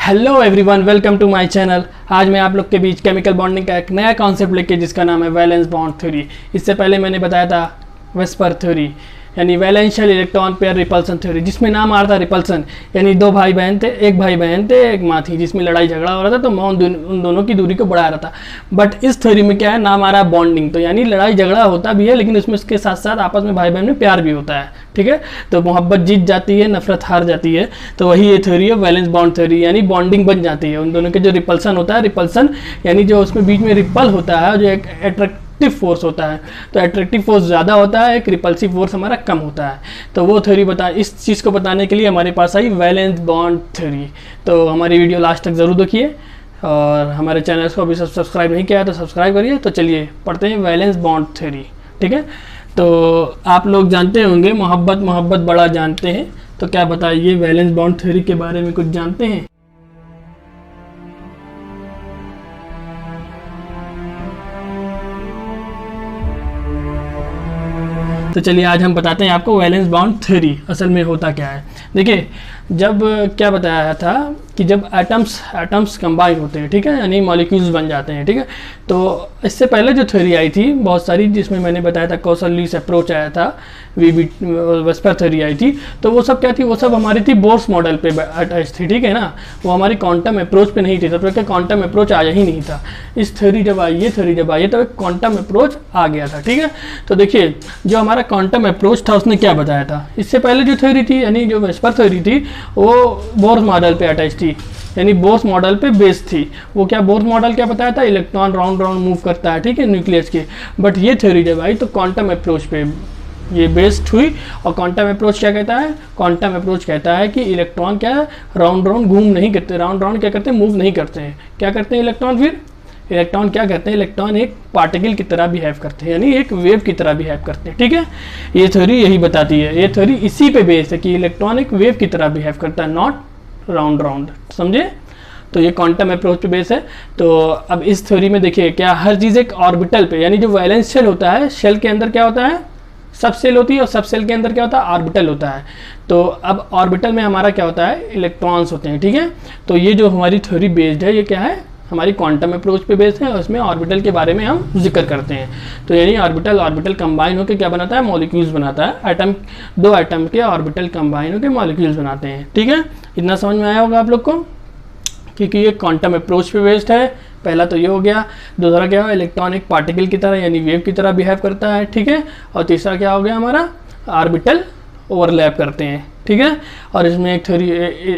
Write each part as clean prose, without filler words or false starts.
Hello everyone, welcome to my channel. आज मैं आप लोग के बीच केमिकल बॉन्डिंग का एक नया कॉन्सेप्ट लेके जिसका नाम है वैलेंस बॉन्ड थ्योरी। इससे पहले मैंने बताया था वेस्पर थ्योरी यानी वैलेंशियल इलेक्ट्रॉन पेयर रिपल्सन थ्योरी, जिसमें नाम आ रहा था रिपल्सन यानी दो भाई बहन थे, एक भाई बहन थे एक माँ थी, जिसमें लड़ाई झगड़ा हो रहा था तो मैं उन दोनों की दूरी को बढ़ा रहा था। बट इस थ्योरी में क्या है, नाम आ रहा है बॉन्डिंग। तो यानी लड़ाई झगड़ा होता भी है लेकिन उसमें उसके साथ साथ आपस में भाई बहन में प्यार भी होता है। ठीक है, तो मोहब्बत जीत जाती है, नफरत हार जाती है। तो वही ये थ्योरी है वैलेंस बॉन्ड थ्योरी, यानी बॉन्डिंग बन जाती है। उन दोनों के जो रिपल्सन होता है, रिपल्सन यानी जो उसमें बीच में रिपल होता है, जो एक अट्रैक्टिव फोर्स होता है, तो अट्रैक्टिव फोर्स ज़्यादा होता है, एक रिपल्सिव फोर्स हमारा कम होता है। तो वो थ्योरी इस चीज़ को बताने के लिए हमारे पास आई वैलेंस बॉन्ड थ्योरी। तो हमारी वीडियो लास्ट तक ज़रूर देखिए और हमारे चैनल को अभी सब्सक्राइब नहीं किया है तो सब्सक्राइब करिए। तो चलिए पढ़ते हैं वैलेंस बॉन्ड थ्योरी। ठीक है, तो आप लोग जानते होंगे मोहब्बत बड़ा जानते हैं, तो क्या बताइए वैलेंस बॉन्ड थ्योरी के बारे में कुछ जानते हैं? तो चलिए आज हम बताते हैं आपको वैलेंस बॉन्ड थ्योरी असल में होता क्या है। देखिए, जब क्या बताया था कि जब एटम्स कंबाइन होते हैं, ठीक है, यानी मॉलिक्यूल्स बन जाते हैं। ठीक है, तो इससे पहले जो थ्योरी आई थी बहुत सारी, जिसमें मैंने बताया था कौशल अप्रोच आया था, वेस्पर थ्योरी आई थी, तो वो सब क्या थी, वो सब हमारी थी बोर्स मॉडल पे अटैच थी। ठीक है ना, वो हमारी क्वांटम अप्रोच पे नहीं थी, तब तक क्वांटम अप्रोच आया ही नहीं था। इस थ्योरी जब आई, ये थ्योरी जब आई तो एक क्वांटम अप्रोच आ गया था। ठीक है, तो देखिए जो हमारा क्वांटम अप्रोच था उसने क्या बताया था, इससे पहले जो थ्योरी थी यानी जो वेस्पर थ्योरी थी वो बोर्स मॉडल पे अटैच थी, यानी बोर्स मॉडल पे बेस्ड थी। वो क्या बोर्स मॉडल क्या बताया था, इलेक्ट्रॉन राउंड मूव करता है, ठीक है, न्यूक्लियस के। बट ये थ्योरी जब आई तो क्वांटम अप्रोच पे ये बेस्ड हुई। और क्वांटम अप्रोच क्या कहता है, क्वांटम अप्रोच कहता है कि इलेक्ट्रॉन क्या है, राउंड घूम नहीं करते, राउंड क्या करते हैं, मूव नहीं करते हैं। क्या करते हैं इलेक्ट्रॉन, फिर इलेक्ट्रॉन क्या करते हैं, इलेक्ट्रॉन एक पार्टिकल की तरह बिहेव करते हैं, यानी एक वेव की तरह बिहेव करते हैं। ठीक है, ये थ्योरी यही बताती है, ये थ्योरी इसी पे बेस्ड है कि इलेक्ट्रॉन एक वेव की तरह बिहेव करता है, नॉट राउंड। समझे? तो ये क्वांटम अप्रोच पे बेस है। तो अब इस थ्योरी में देखिए क्या हर चीज़ एक ऑर्बिटल पे, यानी जो वैलेंस शेल होता है, शेल के अंदर क्या होता है, सब सेल होती है, और सब सेल के अंदर क्या होता है, ऑर्बिटल होता है। तो अब ऑर्बिटल में हमारा क्या होता है, इलेक्ट्रॉन्स होते हैं। ठीक है, तो ये जो हमारी थ्योरी बेस्ड है ये क्या है, हमारी क्वांटम अप्रोच पे बेस्ड है, और उसमें ऑर्बिटल के बारे में हम जिक्र करते हैं। तो यानी ऑर्बिटल कंबाइन होकर क्या बनाता है, मॉलिक्यूल्स बनाता है। एटम, दो एटम के ऑर्बिटल कंबाइन होकर मॉलिक्यूल्स बनाते हैं। ठीक है, इतना समझ में आया होगा आप लोग को, क्योंकि ये क्वांटम अप्रोच पे बेस्ड है। पहला तो ये हो गया। दूसरा क्या है, इलेक्ट्रॉन एक पार्टिकल की तरह यानी वेव की तरह बिहेव करता है। ठीक है, और तीसरा क्या हो गया हमारा, ऑर्बिटल ओवरलैप करते हैं। ठीक है, और इसमें एक थ्योरी,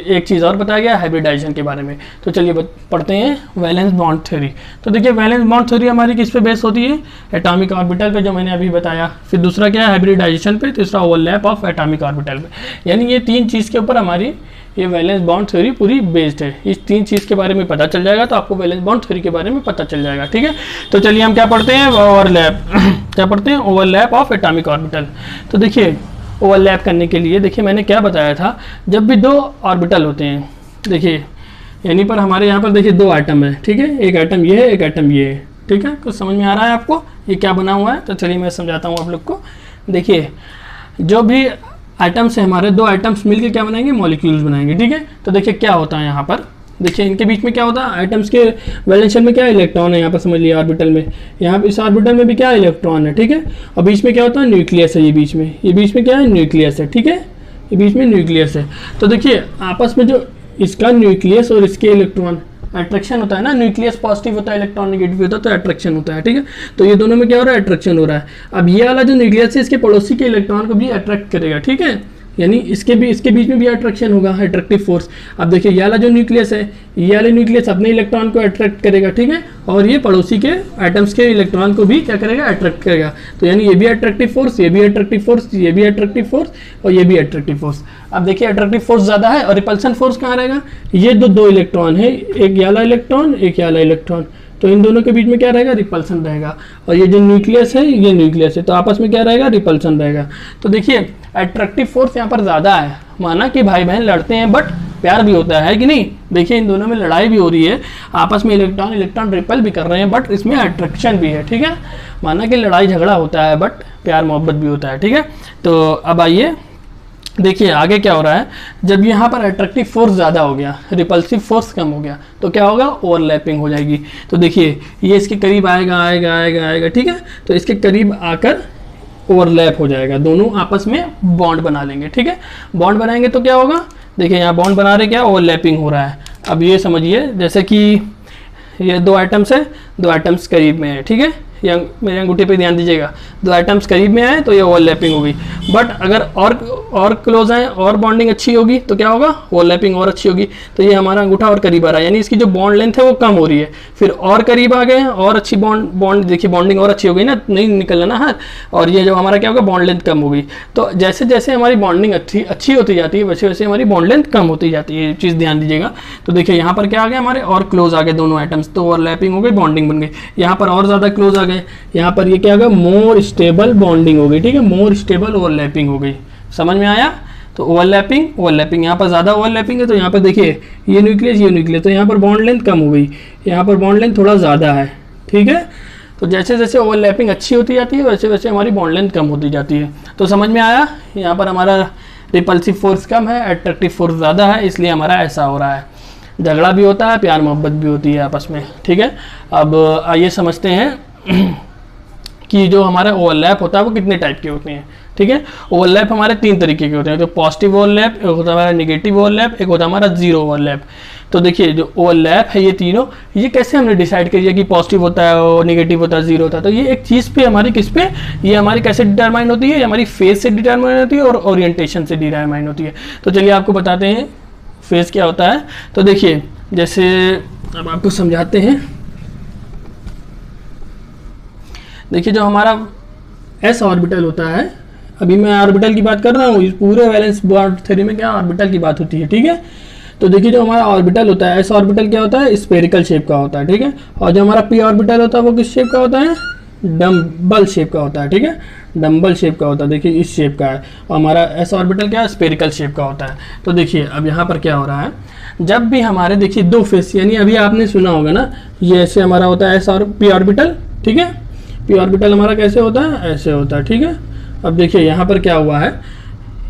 एक चीज़ और बताया गया हाइब्रिडाइजेशन के बारे में। तो चलिए पढ़ते हैं वैलेंस बॉन्ड थ्योरी। तो देखिए वैलेंस बॉन्ड थ्योरी हमारी किस पे बेस होती है, एटॉमिक ऑर्बिटल पे, जो मैंने अभी बताया। फिर दूसरा क्या है, हाइब्रिडाइजेशन पे। तीसरा ओवरलैप ऑफ एटॉमिक ऑर्बिटल पे। यानी ये तीन चीज़ के ऊपर हमारी ये वैलेंस बॉन्ड थ्योरी पूरी बेस्ड है। इस तीन चीज़ के बारे में पता चल जाएगा तो आपको वैलेंस बॉन्ड थ्योरी के बारे में पता चल जाएगा। ठीक है, तो चलिए हम क्या पढ़ते हैं, ओवरलैप क्या पढ़ते हैं, ओवरलैप ऑफ एटॉमिक ऑर्बिटल। तो देखिए ओवरलैप करने के लिए देखिए मैंने क्या बताया था, जब भी दो ऑर्बिटल होते हैं, देखिए यानी पर हमारे यहाँ पर देखिए दो एटम है। ठीक है, एक एटम ये है, एक एटम ये है। ठीक है, कुछ समझ में आ रहा है आपको ये क्या बना हुआ है? तो चलिए मैं समझाता हूँ आप लोग को। देखिए जो भी एटम्स है हमारे, दो एटम्स मिलकर क्या बनाएंगे, मॉलिक्यूल्स बनाएंगे। ठीक है, तो देखिए क्या होता है यहाँ पर, देखिए इनके बीच में क्या होता है, एटम्स के वैलेंस शेल में क्या है, इलेक्ट्रॉन है। यहाँ पर समझ लिया ऑर्बिटल में, यहाँ इस ऑर्बिटल में भी क्या है, इलेक्ट्रॉन है। ठीक है, और बीच में क्या होता है, न्यूक्लियस है। ये बीच में क्या है, न्यूक्लियस है। ठीक है, ये बीच में न्यूक्लियस है। तो देखिए आपस में जो इसका न्यूक्लियस और इसके इलेक्ट्रॉन अट्रैक्शन होता है ना, न्यूक्लियस पॉजिटिव होता है, इलेक्ट्रॉन नेगेटिव होता है, तो अट्रैक्शन होता है। ठीक है, तो ये दोनों में क्या हो रहा है, अट्रैक्शन हो रहा है। अब ये वाला जो न्यूक्लियस है इसके पड़ोसी के इलेक्ट्रॉन को भी अट्रैक्ट करेगा। ठीक है, यानी इसके बीच में भी अट्रैक्शन होगा, अट्रैक्टिव फोर्स। अब देखिए ये वाला जो न्यूक्लियस है, ये वाले न्यूक्लियस अपने इलेक्ट्रॉन को अट्रैक्ट करेगा। ठीक है, और ये पड़ोसी के एटम्स के इलेक्ट्रॉन को भी क्या करेगा, अट्रैक्ट करेगा। तो यानी ये भी अट्रैक्टिव फोर्स, ये भी अट्रैक्टिव फोर्स, ये भी अट्रैक्टिव फोर्स और ये भी अट्रैक्टिव फोर्स। अब देखिए अट्रैक्टिव फोर्स ज़्यादा है और रिपल्सन फोर्स कहाँ रहेगा, ये दो इलेक्ट्रॉन है, एक वाला इलेक्ट्रॉन, एक वाला इलेक्ट्रॉन, तो इन दोनों के बीच में क्या रहेगा, रिपल्सन रहेगा। और ये जो न्यूक्लियस है, ये न्यूक्लियस है, तो आपस में क्या रहेगा, रिपल्सन रहेगा। तो देखिए अट्रैक्टिव फोर्स यहाँ पर ज़्यादा है। माना कि भाई बहन लड़ते हैं बट प्यार भी होता है कि नहीं। देखिए इन दोनों में लड़ाई भी हो रही है, आपस में इलेक्ट्रॉन रिपल भी कर रहे हैं, बट इसमें अट्रैक्शन भी है। ठीक है, माना कि लड़ाई झगड़ा होता है बट प्यार मोहब्बत भी होता है। ठीक है, तो अब आइए देखिए आगे क्या हो रहा है, जब यहाँ पर अट्रैक्टिव फोर्स ज़्यादा हो गया, रिपल्सिव फोर्स कम हो गया, तो क्या होगा, ओवरलैपिंग हो जाएगी। तो देखिए ये इसके करीब आएगा आएगा आएगा आएगा, ठीक है, तो इसके करीब आकर ओवरलैप हो जाएगा, दोनों आपस में बॉन्ड बना लेंगे, ठीक है। बॉन्ड बनाएंगे तो क्या होगा, देखिए यहाँ बॉन्ड बना रहे, क्या ओवरलैपिंग हो रहा है। अब ये समझिए जैसे कि ये दो आइटम्स है, दो आइटम्स करीब में है, ठीक है, या मेरे अंगूठे पे ध्यान दीजिएगा, दो आइटम्स करीब में आए तो ये ओवरलैपिंग होगी। बट अगर और क्लोज आए और बॉन्डिंग अच्छी होगी तो क्या होगा, ओवरलैपिंग और अच्छी होगी। तो ये हमारा अंगूठा और करीब आ रहा है, यानी इसकी जो बॉन्ड लेंथ है वो कम हो रही है। फिर और करीब आ गए और अच्छी बॉन्ड देखिए, बॉन्डिंग और अच्छी हो गई ना, नहीं निकलना ना हाथ, और ये जो हमारा क्या होगा, बॉन्ड लेंथ कम हो गई। तो जैसे जैसे हमारी बॉन्डिंग अच्छी होती जाती है वैसे वैसे हमारी बॉन्ड लेंथ कम होती जाती है, ये चीज़ ध्यान दीजिएगा। तो देखिए यहाँ पर क्या आ गया, हमारे और क्लोज आ गए दोनों आइटम्स, तो ओवरलैपिंग हो गई, बॉन्डिंग बन गई। यहाँ पर और ज़्यादा क्लोज आ गए, यहाँ पर ये क्या होगा, मोर स्टेबल बॉन्डिंग हो गई, ठीक है, मोर स्टेबल ओवरलैपिंग हो गई। समझ में आया। तो ओवरलैपिंग यहाँ पर ज़्यादा ओवरलैपिंग है, तो यहाँ पर देखिए ये न्यूक्लियस, तो यहाँ पर बॉन्ड लेंथ कम हो गई, यहाँ पर बॉन्ड लेंथ थोड़ा ज़्यादा है, ठीक है। तो जैसे जैसे ओवरलैपिंग अच्छी होती जाती है वैसे वैसे हमारी बॉन्ड लेंथ कम होती जाती है। तो समझ में आया, यहाँ पर हमारा रिपल्सिव फोर्स कम है, अट्रैक्टिव फोर्स ज़्यादा है, इसलिए हमारा ऐसा हो रहा है। झगड़ा भी होता है, प्यार मोहब्बत भी होती है आपस में, ठीक है। अब आइए समझते हैं कि जो हमारा ओवरलैप होता है वो कितने टाइप के होते हैं, ठीक है। ओवरलैप हमारे 3 तरीके के होते हैं, तो पॉजिटिव ओवरलैप, एक होता है हमारा नेगेटिव ओवरलैप, एक होता है हमारा जीरो ओवरलैप। तो देखिए जो ओवरलैप है ये तीनों, ये कैसे हमने डिसाइड किया कि पॉजिटिव होता है और नेगेटिव होता है, जीरो होता है। तो ये एक चीज़ पे हमारी किस पे, ये हमारी कैसे डिटरमाइन होती है, ये हमारी फेस से डिटरमाइन होती है और ओरिएंटेशन से डिटरमाइन होती है। तो चलिए आपको बताते हैं फेस क्या होता है। तो देखिए जैसे अब आपको समझाते हैं, देखिए जो हमारा एस ऑर्बिटल होता है, अभी मैं ऑर्बिटल की बात कर रहा हूँ, इस पूरे वैलेंस बॉन्ड थ्योरी में क्या ऑर्बिटल की बात होती है, ठीक है। तो देखिए जो हमारा ऑर्बिटल होता है, एस ऑर्बिटल क्या होता है, स्फेरिकल शेप का होता है, ठीक है। और जो हमारा पी ऑर्बिटल होता है वो किस शेप का होता है, डम्बल शेप का होता है, ठीक है, डम्बल शेप का होता है, देखिए इस शेप का है। और हमारा एस ऑर्बिटल क्या है, स्फेरिकल शेप का होता है। तो देखिए अब यहाँ पर क्या हो रहा है, जब भी हमारे देखिए दो फेस, यानी अभी आपने सुना होगा ना, ये ऐसे हमारा होता है एस और पी ऑर्बिटल, ठीक है। पी ऑर्बिटल हमारा कैसे होता है, ऐसे होता है, ठीक है। अब देखिए यहाँ पर क्या हुआ है,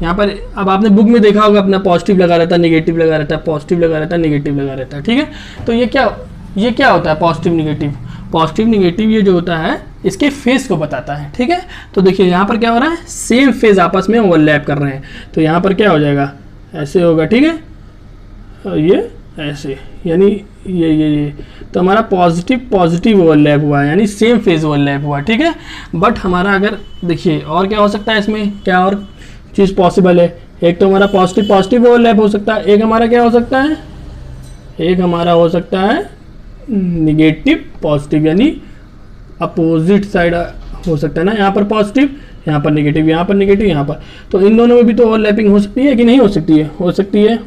यहाँ पर अब आपने बुक में देखा होगा अपना पॉजिटिव लगा रहता है, नेगेटिव लगा रहता है, पॉजिटिव लगा रहता है, नेगेटिव लगा रहता है, ठीक है। तो ये क्या होता है, पॉजिटिव नेगेटिव ये जो होता है इसके फेस को बताता है, ठीक है। तो देखिए यहाँ पर क्या हो रहा है, सेम फेज आपस में ओवरलैप कर रहे हैं, तो यहाँ पर क्या हो जाएगा, ऐसे होगा, ठीक है, और ये ऐसे, यानी ये तो हमारा पॉजिटिव ओवरलैप हुआ है, यानी सेम फेज ओवरलैप हुआ, ठीक है। बट हमारा अगर देखिए और क्या हो सकता है इसमें, क्या और चीज़ पॉसिबल है, एक तो हमारा पॉजिटिव ओवरलैप हो सकता है, एक हमारा क्या हो सकता है, एक हमारा हो सकता है निगेटिव पॉजिटिव, यानी अपोजिट साइड हो सकता है ना, यहाँ पर पॉजिटिव, यहाँ पर नेगेटिव, यहाँ पर नेगेटिव, यहाँ पर। तो इन दोनों में भी तो ओवरलैपिंग हो सकती है कि नहीं हो सकती है, हो सकती है।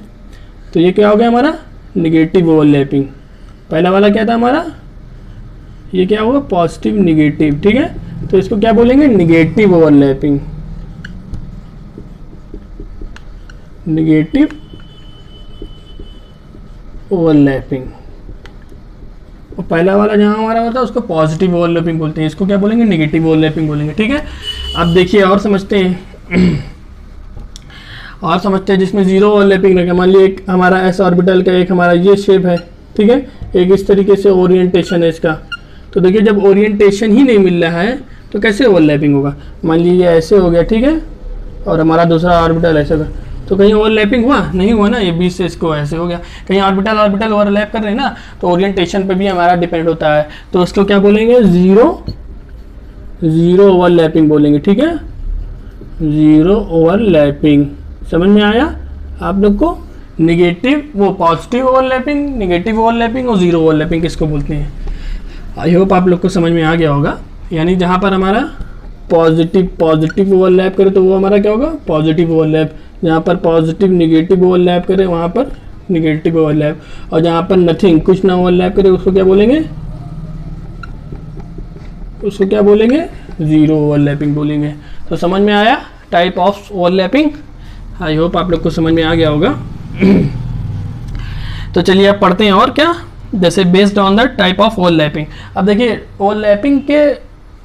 तो ये क्या हो गया हमारा निगेटिव ओवरलैपिंग। पहला वाला क्या था हमारा, ये क्या होगा, पॉजिटिव निगेटिव, ठीक है। तो इसको क्या बोलेंगे, निगेटिव ओवरलैपिंग, निगेटिव ओवरलैपिंग। और पहला वाला जहाँ हमारा होता है उसको पॉजिटिव ओवरलैपिंग बोलते हैं, इसको क्या बोलेंगे, निगेटिव ओवरलैपिंग बोलेंगे, ठीक है। अब देखिए और समझते हैं और समझते हैं जिसमें जीरो ओवरलैपिंग रखे। मान लीजिए एक हमारा एस ऑर्बिटल का, एक हमारा ये शेप है, ठीक है, एक इस तरीके से ओरिएंटेशन है इसका। तो देखिए जब ओरिएंटेशन ही नहीं मिल रहा है तो कैसे ओवरलैपिंग होगा, मान लीजिए ऐसे हो गया, ठीक है, और हमारा दूसरा ऑर्बिटल ऐसे होगा, तो कहीं ओवरलैपिंग हुआ नहीं हुआ ना, ये बीच से इसको ऐसे हो गया, कहीं ऑर्बिटल ओवरलैप कर रहे हैं ना, तो ओरिएंटेशन पे भी हमारा डिपेंड होता है। तो उसको क्या बोलेंगे, जीरो ओवरलैपिंग बोलेंगे, ठीक है, जीरो ओवरलैपिंग। समझ में आया आप लोग को, निगेटिव वो पॉजिटिव ओवरलैपिंग, नेगेटिव ओवरलैपिंग और जीरो ओवरलैपिंग किसको बोलते हैं। आई होप आप लोग को समझ में आ गया होगा। यानी जहाँ पर हमारा पॉजिटिव ओवरलैप करे तो वो हमारा क्या होगा, पॉजिटिव ओवरलैप। जहाँ पर पॉजिटिव निगेटिव ओवरलैप करे वहाँ पर निगेटिव ओवरलैप, और जहाँ पर नथिंग कुछ ना ओवरलैप करे उसको क्या बोलेंगे, उसको क्या बोलेंगे, जीरो ओवरलैपिंग बोलेंगे। तो समझ में आया type of overlapping. I hope आप लोग को समझ में आ गया होगा। तो चलिए अब पढ़ते हैं और क्या, जैसे based on the type of overlapping. अब देखिए ओवरलैपिंग के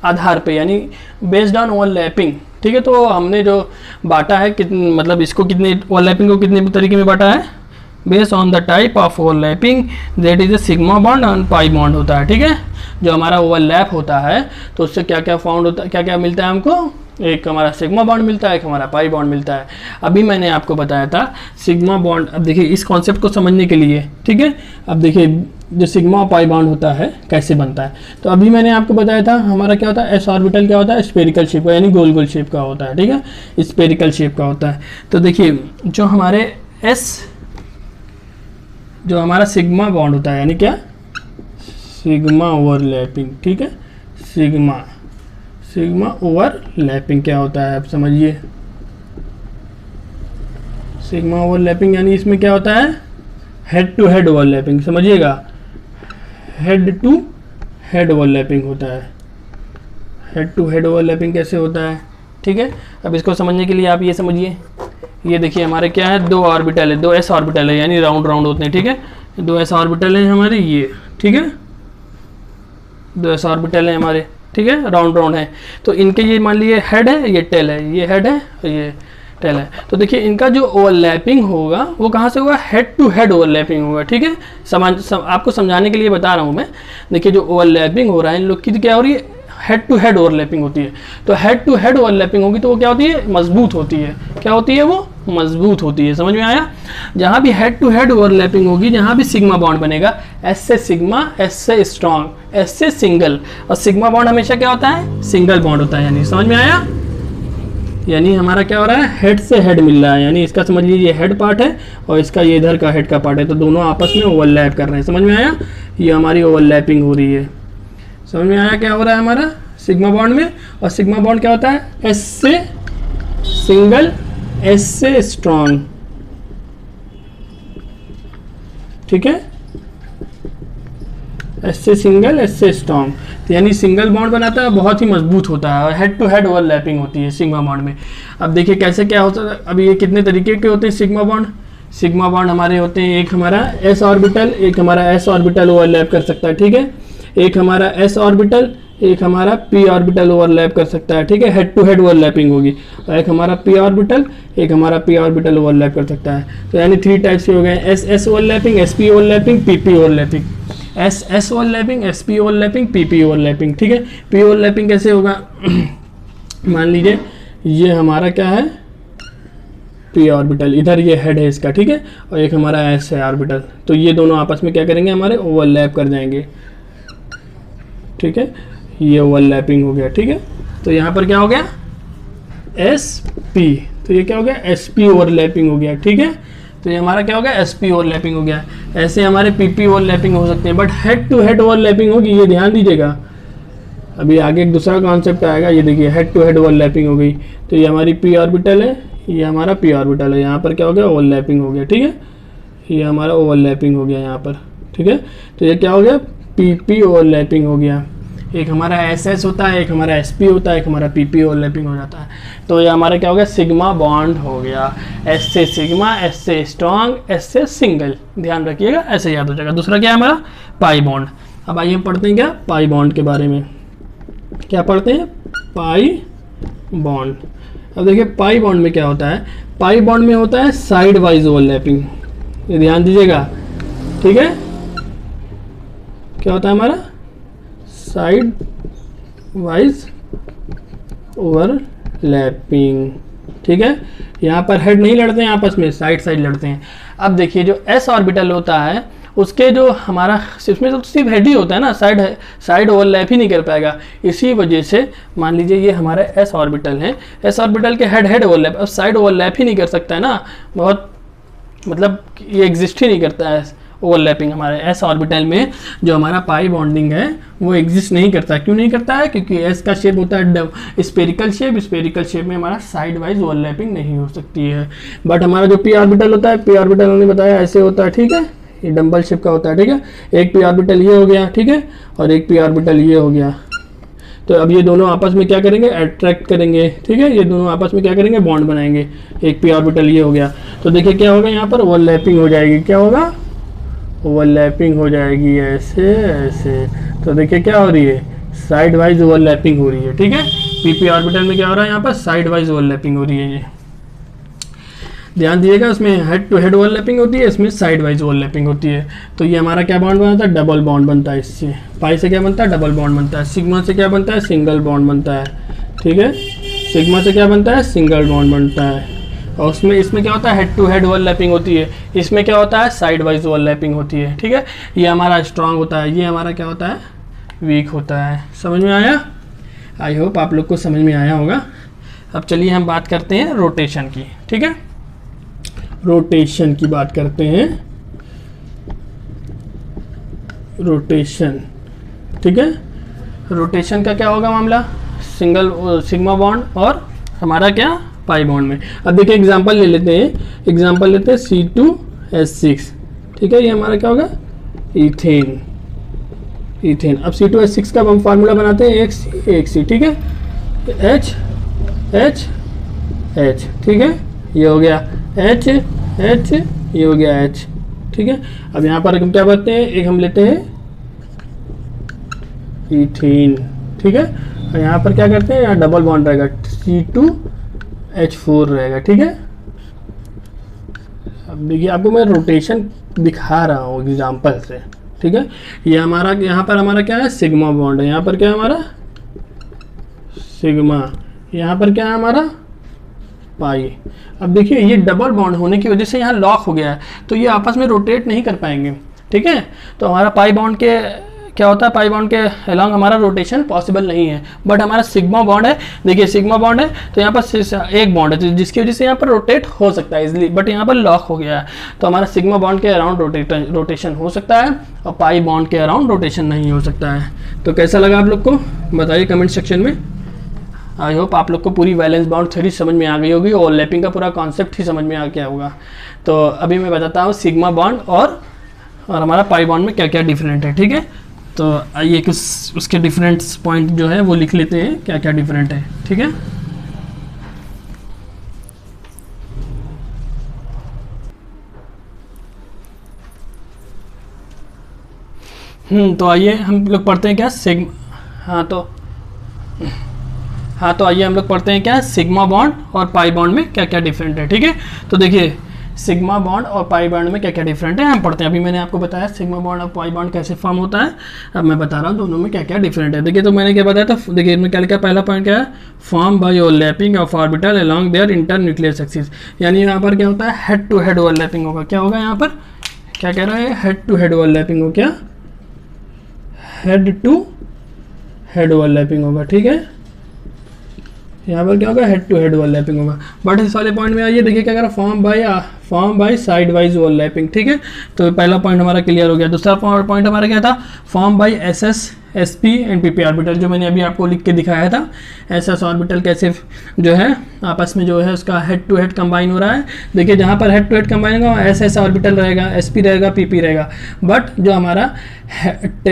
आधार पे, यानी बेस्ड ऑन ओवरलैपिंग, ठीक है। तो हमने जो बांटा है कितने, मतलब इसको कितने ओवरलैपिंग को कितने तरीके में बांटा है, based on the type of overlapping that is a sigma bond and pi bond होता है, ठीक है। जो हमारा ओवरलैप होता है तो उससे क्या क्या फाउंड होता है, क्या क्या मिलता है हमको, एक हमारा सिग्मा बॉन्ड मिलता है, एक हमारा पाई बॉन्ड मिलता है। अभी मैंने आपको बताया था सिग्मा बॉन्ड। अब देखिए इस कॉन्सेप्ट को समझने के लिए, ठीक है, अब देखिए जो सिग्मा पाई बॉन्ड होता है कैसे बनता है। तो अभी मैंने आपको बताया था हमारा क्या होता है, एस ऑर्बिटल क्या होता है, स्फेरिकल शेप का, यानी गोल गोल शेप का होता है, ठीक है, स्फेरिकल शेप का होता है। तो देखिए जो हमारे एस, जो हमारा सिग्मा बॉन्ड होता है, यानी क्या, सिग्मा ओवरलैपिंग, ठीक है, सिग्मा ओवरलैपिंग क्या होता है, आप समझिए। सिग्मा ओवरलैपिंग यानी इसमें क्या होता है, हेड टू हेड ओवरलैपिंग, समझिएगा, हेड टू हेड ओवरलैपिंग होता है। हेड टू हेड ओवरलैपिंग कैसे होता है, ठीक है। अब इसको समझने के लिए आप ये समझिए, ये देखिए हमारे क्या है, दो ऑर्बिटल है, दो एस ऑर्बिटल है, यानी राउंड राउंड होते हैं, ठीक है। दो एस ऑर्बिटल है हमारे ये, ठीक है, दो एस ऑर्बिटल है हमारे, ठीक है, राउंड राउंड है। तो इनके ये मान लीजिए हेड है, ये टेल है, ये हेड है और ये टेल है। तो देखिए इनका जो ओवरलैपिंग होगा वो कहाँ से होगा, हेड टू हेड ओवरलैपिंग होगा, ठीक है। आपको समझाने के लिए बता रहा हूँ मैं। देखिए जो ओवरलैपिंग हो रहा है इन लोग की क्या हो रही है, हेड टू हेड ओवरलैपिंग होती है। तो हेड टू हेड ओवरलैपिंग होगी तो वो क्या होती है, मजबूत होती है। क्या होती है वो, मजबूत होती है, समझ में आया। जहां भी हेड टू हेड ओवरलैपिंग होगी, जहां भी सिग्मा बॉन्ड बनेगा, एस से सिग्मा, एस से स्ट्रॉन्ग, एस से सिंगल, और सिग्मा बॉन्ड हमेशा क्या होता है, सिंगल बॉन्ड होता है। यानी समझ में आया, यानी हमारा क्या हो रहा है, हेड से हेड मिल रहा है, यानी इसका समझ लीजिए हेड पार्ट है और इसका ये इधर का हेड का पार्ट है, तो दोनों आपस में ओवरलैप कर रहे हैं। समझ में आया, ये हमारी ओवरलैपिंग हो रही है। समझ में आया क्या हो रहा है हमारा सिग्मा बॉन्ड में। और सिग्मा बॉन्ड क्या होता है, एस से सिंगल, एस से स्ट्रॉन्ग, ठीक है, एस से सिंगल, एस से स्ट्रॉन्ग, तो यानी सिंगल बॉन्ड बनाता है, बहुत ही मजबूत होता है और हेड टू हेड ओवरलैपिंग होती है सिग्मा बॉन्ड में। अब देखिए कैसे क्या होता है, अब ये कितने तरीके के होते हैं सिग्मा बॉन्ड। सिग्मा बॉन्ड हमारे होते हैं, एक हमारा एस ऑर्बिटल, एक हमारा एस ऑर्बिटल ओवरलैप कर सकता है, ठीक है, एक हमारा एस ऑर्बिटल, एक हमारा पी ऑर्बिटल ओवरलैप कर सकता है, ठीक है, हेड टू हेड ओवरलैपिंग होगी। और एक हमारा पी ऑर्बिटल, एक हमारा पी ऑर्बिटल ओवरलैप कर सकता है। तो यानी 3 टाइप्स के हो गए, S S overlapping, S P overlapping, P P overlapping, S S overlapping, S P overlapping, P P overlapping, ठीक है। पी ओवरलैपिंग कैसे होगा मान लीजिए ये हमारा क्या है, पी ऑर्बिटल, इधर ये हेड है इसका, ठीक है, और एक हमारा एस है ऑर्बिटल, तो ये दोनों आपस में क्या करेंगे, हमारे ओवरलैप कर जाएंगे, ठीक है, ये ओवरलैपिंग हो गया, ठीक है। तो यहाँ पर क्या हो गया, एस पी, तो ये क्या हो गया, एस पी ओवरलैपिंग हो गया, ठीक है। तो ये हमारा क्या हो गया, एस पी ओवरलैपिंग हो गया। ऐसे हमारे पी पी ओवरलैपिंग हो सकते हैं, but head to head overlapping होगी, ये ध्यान दीजिएगा। अभी आगे एक दूसरा कॉन्सेप्ट आएगा, ये देखिए हेड टू हेड ओवरलैपिंग हो गई, तो ये हमारी पी ऑर्बिटल है, ये हमारा पी ऑर्बिटल है, यहाँ पर क्या हो गया, ओवरलैपिंग हो गया, ठीक है, ये हमारा ओवरलैपिंग हो गया यहाँ पर, ठीक है। तो ये क्या हो गया, पी पी ओवरलैपिंग हो गया। एक हमारा एस एस होता है, एक हमारा एस पी होता है, एक हमारा पी पी ओवरलैपिंग हो जाता है। तो ये हमारा क्या हो गया, सिग्मा बॉन्ड हो गया, एस से सिग्मा, एस से स्ट्रॉन्ग, एस से सिंगल, ध्यान रखिएगा, ऐसे याद हो जाएगा। दूसरा क्या है हमारा, पाई बॉन्ड। अब आइए हम पढ़ते हैं क्या, पाई बॉन्ड के बारे में। क्या पढ़ते हैं, पाई बॉन्ड। अब देखिए पाई बॉन्ड में क्या होता है, पाई बॉन्ड में होता है साइड वाइज ओवरलैपिंग, ये ध्यान दीजिएगा, ठीक है। क्या होता है हमारा, साइड वाइज ओवरलैपिंग, ठीक है। यहाँ पर हेड नहीं लड़ते हैं आपस में, साइड साइड लड़ते हैं। अब देखिए जो एस ऑर्बिटल होता है उसके जो हमारा इसमें तो सिर्फ हेड ही होता है ना, साइड ओवरलैप ही नहीं कर पाएगा। इसी वजह से मान लीजिए ये हमारा एस ऑर्बिटल है, एस ऑर्बिटल के हेड ओवरलैप, अब साइड ओवरलैप ही नहीं कर सकता है ना, बहुत मतलब ये एग्जिस्ट ही नहीं करता है ओवरलैपिंग। हमारे एस ऑर्बिटल में जो हमारा पाई बॉन्डिंग है वो एग्जिस्ट नहीं करता। क्यों नहीं करता है, क्योंकि एस का शेप होता है स्पेरिकल शेप, स्पेरिकल शेप में हमारा साइड वाइज ओवरलैपिंग नहीं हो सकती है। बट हमारा जो पी ऑर्बिटल होता है, पी ऑर्बिटल हमने बताया ऐसे होता है, ठीक है, ये डंबल शेप का होता है, ठीक है। एक पी ऑर्बिटल ये हो गया, ठीक है, और एक पी ऑर्बिटल ये हो गया। तो अब ये दोनों आपस में क्या करेंगे, अट्रैक्ट करेंगे, ठीक है, ये दोनों आपस में क्या करेंगे, बॉन्ड बनाएंगे। एक पी ऑर्बिटल ये हो गया, तो देखिए क्या होगा, यहाँ पर ओवरलैपिंग हो जाएगी। क्या होगा, ओवरलैपिंग हो जाएगी ऐसे ऐसे। तो देखिए क्या हो रही है, साइड वाइज ओवरलैपिंग हो रही है, ठीक है। पीपी ऑर्बिटल में क्या हो रहा है, यहाँ पर साइड वाइज ओवरलैपिंग हो रही है। ये ध्यान दिएगा, उसमें हेड टू हेड ओवरलैपिंग होती है, इसमें साइड वाइज ओवरलैपिंग होती है। तो ये हमारा क्या बॉन्ड बनता है, डबल बॉन्ड बनता है। इससे पाई से क्या बनता है, डबल बॉन्ड बनता है। सिग्मा से क्या बनता है, सिंगल बॉन्ड बनता है। ठीक है, सिग्मा से क्या बनता है, सिंगल बॉन्ड बनता है। और उसमें इसमें क्या होता है, हेड टू हेड ओवरलैपिंग होती है। इसमें क्या होता है, साइड वाइज ओवरलैपिंग होती है। ठीक है, ये हमारा स्ट्रांग होता है, ये हमारा क्या होता है, वीक होता है। समझ में आया? आई होप आप लोग को समझ में आया होगा। अब चलिए हम बात करते हैं रोटेशन की। ठीक है, रोटेशन की बात करते हैं, रोटेशन। ठीक है, रोटेशन का क्या होगा मामला, सिंगल सिग्मा बॉन्ड और हमारा क्या, पाई बॉन्ड में। अब देखिए एग्जांपल ले लेते हैं, एग्जांपल लेते हैं C2H6। ठीक है, ये हमारा क्या होगा, इथेन। इथेन। अब C2H6 का हम फार्मूला बनाते हैं, एक सी। ठीक है, H H H। ठीक है, ये हो गया H H, ये हो गया H। ठीक है, अब यहाँ पर हम क्या करते हैं, एक हम लेते हैं इथेन। ठीक है, और यहाँ पर क्या करते हैं, यहाँ डबल बॉन्ड रहेगा, C2H4 रहेगा। ठीक है, अब देखिए आपको मैं रोटेशन दिखा रहा हूँ एग्जाम्पल से। ठीक है, ये हमारा यहाँ पर हमारा क्या है, सिग्मा बॉन्ड है। यहाँ पर क्या है हमारा, सिग्मा। यहाँ पर क्या है हमारा, पाई। अब देखिए ये डबल बॉन्ड होने की वजह से यहाँ लॉक हो गया है, तो ये आपस में रोटेट नहीं कर पाएंगे। ठीक है, तो हमारा पाई बॉन्ड के क्या होता है, पाई बॉन्ड के अलॉन्ग हमारा रोटेशन पॉसिबल नहीं है। बट हमारा सिग्मा बॉन्ड है, देखिए सिग्मा बॉन्ड है तो यहाँ पर एक बॉन्ड है जिसकी वजह से यहाँ पर रोटेट हो सकता है इजिली, बट यहाँ पर लॉक हो गया है। तो हमारा सिग्मा बॉन्ड के अराउंड रोटेशन हो सकता है और पाई बॉन्ड के अराउंड रोटेशन नहीं हो सकता है। तो कैसा लगा आप लोग को, बताइए कमेंट सेक्शन में। आई होप आप लोग को पूरी वैलेंस बाउंड थ्योरी समझ में आ गई होगी और ओवरलैपिंग का पूरा कॉन्सेप्ट ही समझ में आ गया होगा। तो अभी मैं बताता हूँ सिग्मा बॉन्ड और हमारा पाई बॉन्ड में क्या क्या डिफरेंट है। ठीक है, तो आइए कुछ उसके डिफरेंट पॉइंट जो है वो लिख लेते हैं, क्या क्या डिफरेंट है। ठीक है, तो आइए हम लोग पढ़ते हैं क्या सिग्मा। हाँ तो आइए हम लोग पढ़ते हैं क्या, सिग्मा बॉन्ड और पाई बॉन्ड में क्या क्या डिफरेंट है। ठीक है, तो देखिए सिग्मा बॉन्ड और पाई बॉन्ड में क्या क्या डिफरेंट है हम पढ़ते हैं। अभी मैंने आपको बताया सिग्मा बॉन्ड और पाई बॉन्ड कैसे फॉर्म होता है, अब मैं बता रहा हूँ दोनों में क्या क्या डिफरेंट है। देखिए तो मैंने क्या बताया था, देखिए इनमें क्या लिखा, पहला पॉइंट क्या है, form by overlapping of orbital along there inter nucleus axis. यानी यहाँ पर क्या होता है, हेड टू हेड ओवरलैपिंग होगा। क्या होगा यहाँ पर, क्या कह रहा है, हेड टू हेड ओवरलैपिंग हो, क्या हेड टू हेड ओवरलैपिंग होगा। ठीक है, यहाँ पर क्या होगा, हेड टू हेड ओवरलैपिंग होगा। बट इस वाले पॉइंट में आइए, देखिए क्या कह रहा है, form by side wise overlapping. ठीक है, तो पहला पॉइंट हमारा क्लियर हो गया। दूसरा पॉइंट हमारा क्या था, form by SS SP and PP orbital, जो मैंने अभी आपको लिख के दिखाया था। SS ऑर्बिटल कैसे जो है आपस में जो है उसका हेड टू हेड कंबाइन हो रहा है। देखिए जहाँ पर हेड टू हेड कंबाइन होगा SS ऑर्बिटल रहेगा, SP रहेगा, PP रहेगा। बट जो हमारा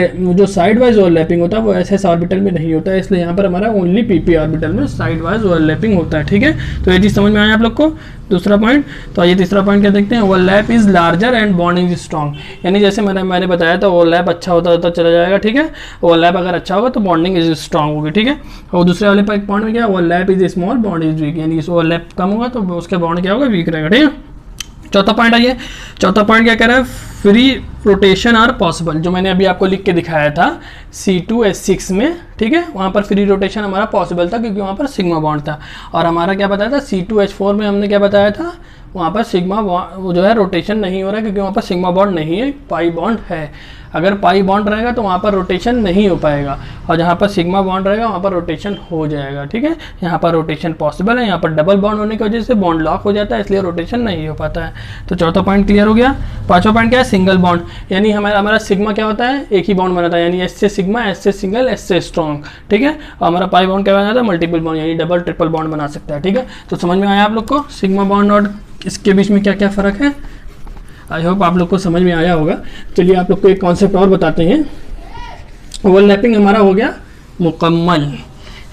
जो साइड वाइज ओवरलैपिंग होता है वो SS ऑर्बिटल में नहीं होता है, इसलिए यहाँ पर हमारा ओनली PP ऑर्बिटल में साइड वाइज ओवरलैपिंग होता है। ठीक है, तो ये चीज़ समझ में आया आप लोग को। दूसरा पॉइंट, तो आइए तीसरा पॉइंट क्या देखते हैं, overlap is larger and bonding is strong. यानी जैसे मैंने बताया था ओवरलैप अच्छा होता चला जाएगा। ठीक है, ओवरलैप अगर अच्छा होगा तो बॉन्डिंग इज स्ट्रॉन्ग होगी। ठीक है, और दूसरे वाले पॉइंट में क्या, overlap is small bond is weak, यानी ओवरलैप कम होगा तो उसके बॉन्ड क्या होगा, वीक रहेगा। ठीक है, चौथा पॉइंट आइए, चौथा पॉइंट क्या कह रहा है, फ्री रोटेशन आर पॉसिबल, जो मैंने अभी आपको लिख के दिखाया था C2H6 में। ठीक है, वहाँ पर फ्री रोटेशन हमारा पॉसिबल था क्योंकि वहाँ पर सिग्मा बॉन्ड था। और हमारा क्या बताया था, C2H4 में हमने क्या बताया था, वहाँ पर सिग्मा वो जो है रोटेशन नहीं हो रहा है क्योंकि वहाँ पर सिग्मा बॉन्ड नहीं है, पाई बॉन्ड है। अगर पाई बॉन्ड रहेगा तो वहाँ पर रोटेशन नहीं हो पाएगा, और जहाँ पर सिग्मा बॉन्ड रहेगा वहाँ पर रोटेशन हो जाएगा। ठीक है, यहाँ पर रोटेशन पॉसिबल है, यहाँ पर डबल बॉन्ड होने की वजह से बॉन्ड लॉक हो जाता है, इसलिए रोटेशन नहीं हो पाता है। तो चौथा पॉइंट क्लियर हो गया। पांचवा पॉइंट क्या है, सिंगल बॉन्ड, यानी हमारा सिग्मा क्या होता है, एक ही बॉन्ड बनाता है, यानी S से सिग्मा, S से सिंगल, S से स्ट्रॉन्ग। ठीक है, और हमारा पाई बॉन्ड क्या बनाता है, मल्टीपल बॉन्ड, यानी डबल ट्रिपल बॉन्ड बना सकता है। ठीक है, तो समझ में आया आप लोग को सिग्मा बॉन्ड और इसके बीच में क्या क्या फ़र्क है। आई होप आप लोग को समझ में आया होगा। चलिए आप लोग को एक कॉन्सेप्ट और बताते हैं। ओवरलैपिंग हमारा हो गया मुकम्मल,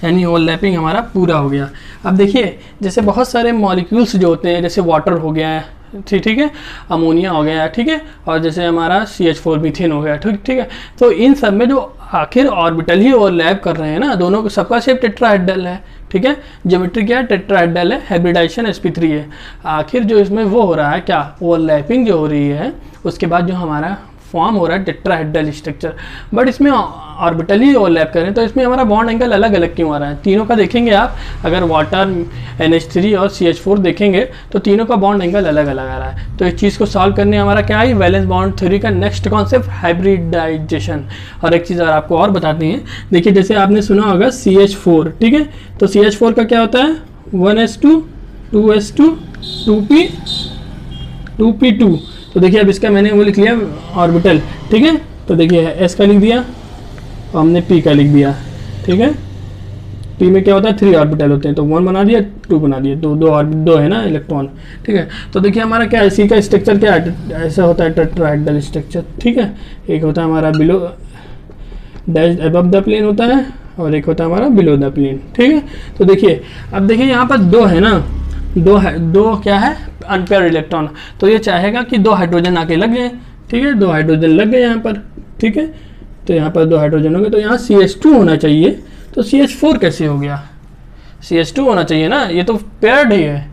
यानी ओवरलैपिंग हमारा पूरा हो गया। अब देखिए जैसे बहुत सारे मॉलिक्यूल्स जो होते हैं, जैसे वाटर हो गया है, ठीक है, अमोनिया हो गया है, ठीक है, और जैसे हमारा CH4 मीथेन हो गया, ठीक है। तो इन सब में जो आखिर ऑर्बिटल ही ओवरलैप कर रहे हैं ना, दोनों को सबका शेप टेट्राहेड्रल है, ठीक है, ज्योमेट्री क्या है, टेट्राहेड्रल है, हाइब्रिडाइजेशन sp3 है। आखिर जो इसमें वो हो रहा है क्या, ओवरलैपिंग जो हो रही है, उसके बाद जो हमारा फॉर्म हो रहा है टेट्राहेड्रल स्ट्रक्चर, बट इसमें ऑर्बिटल ही ओवरलैप करें तो इसमें हमारा बॉन्ड एंगल अलग अलग क्यों आ रहा है। तीनों का देखेंगे आप, अगर वाटर NH3 और CH4 देखेंगे तो तीनों का बॉन्ड एंगल अलग अलग आ रहा है। तो इस चीज़ को सॉल्व करने हमारा क्या है, वैलेंस बॉन्ड थ्योरी का नेक्स्ट कॉन्सेप्ट हाइब्रिडाइजेशन। और एक चीज़ अगर आपको और बताते हैं, देखिए जैसे आपने सुना होगा CH4, ठीक है, तो CH4 का क्या होता है 1s2 2s2 2p 2p2। तो देखिए अब इसका मैंने वो लिख लिया ऑर्बिटल, ठीक है, तो देखिए S का लिख दिया और हमने P का लिख दिया, ठीक है। P में क्या होता है 3 ऑर्बिटल होते हैं, तो 1 बना दिया 2 बना दिया, दो है ना इलेक्ट्रॉन, ठीक है। तो देखिए हमारा क्या है, इसी का स्ट्रक्चर क्या है, ऐसा होता है टेट्राहेड्रल स्ट्रक्चर, ठीक है। एक होता है हमारा below dash above the plane होता है और एक होता है हमारा बिलो द प्लेन, ठीक है। तो देखिए अब देखिए यहाँ पर 2 है ना, दो क्या है अनपेयर इलेक्ट्रॉन, तो ये चाहेगा कि 2 हाइड्रोजन आके लग जाए, ठीक है, 2 हाइड्रोजन लग गए यहाँ पर, ठीक है। तो यहाँ पर 2 हाइड्रोजन हो गए, तो यहाँ CH2 होना चाहिए, तो CH4 कैसे हो गया, CH2 होना चाहिए ना, ये तो पेयर्ड ही है,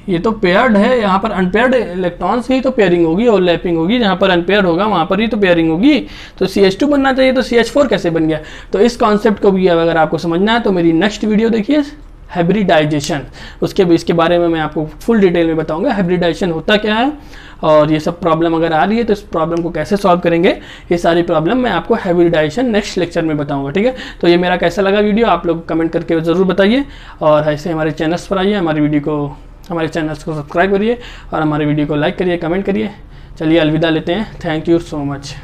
ये तो पेयर्ड है, यहाँ पर अनपेयर्ड इलेक्ट्रॉन से ही तो पेयरिंग होगी, ओवरलैपिंग होगी, जहाँ पर अनपेयर्ड होगा वहाँ पर ही तो पेयरिंग होगी, तो CH2 बनना चाहिए, तो CH4 कैसे बन गया। तो इस कॉन्सेप्ट को भी अगर आपको समझना है तो मेरी नेक्स्ट वीडियो देखिए हाइब्रिडाइजेशन, उसके भी इसके बारे में मैं आपको फुल डिटेल में बताऊंगा हाइब्रिडाइजेशन होता क्या है, और ये सब प्रॉब्लम अगर आ रही है तो इस प्रॉब्लम को कैसे सॉल्व करेंगे, ये सारी प्रॉब्लम मैं आपको हाइब्रिडाइजेशन नेक्स्ट लेक्चर में बताऊंगा, ठीक है। तो ये मेरा कैसा लगा वीडियो आप लोग कमेंट करके ज़रूर बताइए, और ऐसे हमारे चैनल्स पर आइए, हमारे चैनल्स को सब्सक्राइब करिए और हमारे वीडियो को लाइक करिए, कमेंट करिए। चलिए अलविदा लेते हैं, थैंक यू सो मच।